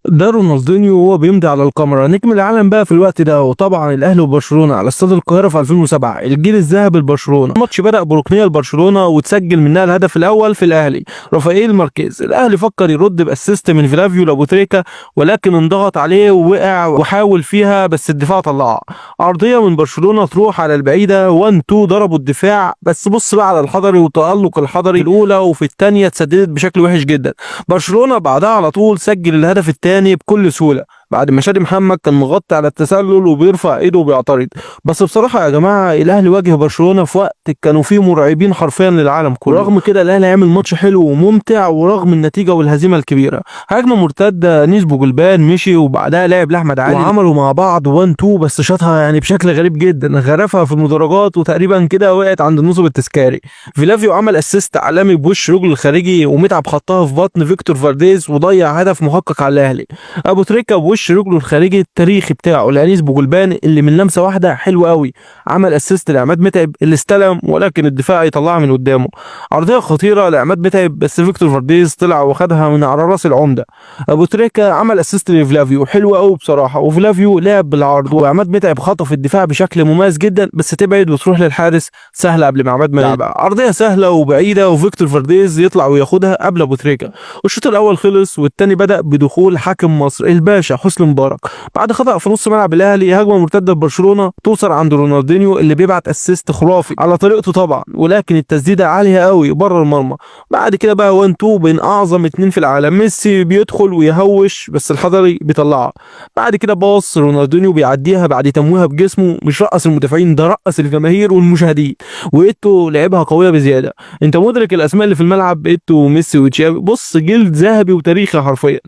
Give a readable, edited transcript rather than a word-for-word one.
ده رونالدينيو وهو بيمضي على الكاميرا نجم العالم بقى في الوقت ده. وطبعا الاهلي وبرشلونه على استاد القاهره في 2007 الجيل الذهبي لبرشلونه. الماتش بدأ بركنيه لبرشلونه وتسجل منها الهدف الاول في الاهلي رافائيل ماركيز. الاهلي فكر يرد باسيست من فلافيو لابو تريكا ولكن انضغط عليه ووقع وحاول فيها بس الدفاع طلعها عرضيه من برشلونه تروح على البعيده 1 2. ضربوا الدفاع بس بص بقى على الحضري وتألق الحضري الاولى وفي الثانيه اتسددت بشكل وحش جدا. برشلونه بعدها على طول سجل الهدف الثاني بكل سهوله بعد ما شادي محمد كان مغطي على التسلل وبيرفع ايده وبيعترض. بس بصراحه يا جماعه الاهلي واجه برشلونه في وقت كانوا فيه مرعبين حرفيا للعالم كله. رغم كده الاهلي عمل ماتش حلو وممتع ورغم النتيجه والهزيمه الكبيره. هجمه مرتده نسبه جلبان مشي وبعدها لعب لاحمد علي وعملوا مع بعض 1 2 بس شاطها يعني بشكل غريب جدا غرفها في المدرجات وتقريبا كده وقعت عند النصب التذكاري. فيلافيو عمل اسيست عالمي بوش رجله الخارجي ومتعب خطها في بطن فيكتور فارديز وضيع هدف محقق على الاهلي. ابو تريكه بوش رجله الخارجي التاريخي بتاعه لانيس بوجلبان اللي من لمسه واحده حلوه قوي عمل اسيست لعماد متعب اللي استلم ولكن الدفاع يطلعها من قدامه. عرضيه خطيره لعماد متعب بس فيكتور فارديز طلع واخدها من على راس العمده. ابو تريكه عمل اسيست لفلافيو حلو قوي بصراحه وفلافيو لعب بالعرض وعماد متعب خطف الدفاع بشكل مميز جدا بس تبعد وتروح للحارس سهله قبل ما عماد ما يلعبها. عرضيه سهله وبعيده وفيكتور فارديز يطلع وياخدها قبل ابو تريكه. والشوط الاول خلص والثاني بدا بدخول حكم مصر الباشا حسني مبارك بعد خطأ في نص ملعب الاهلي. هجمه مرتده لبرشلونه توصل عند رونالدينيو اللي بيبعت اسيست خرافي على طريقته طبعا ولكن التسديده عاليه قوي بره المرمى. بعد كده بقى 1 2 بين اعظم اتنين في العالم. ميسي بيدخل ويهوش بس الحضري بيطلعها. بعد كده باص رونالدينيو بيعديها بعد تمويها بجسمه مش رقص المدافعين ده رقص الجماهير والمشاهدين. وايتو لعبها قويه بزياده. انت مدرك الاسماء اللي في الملعب ايتو وميسي وتشافي. بص جيل ذهبي وتاريخي حرفيا.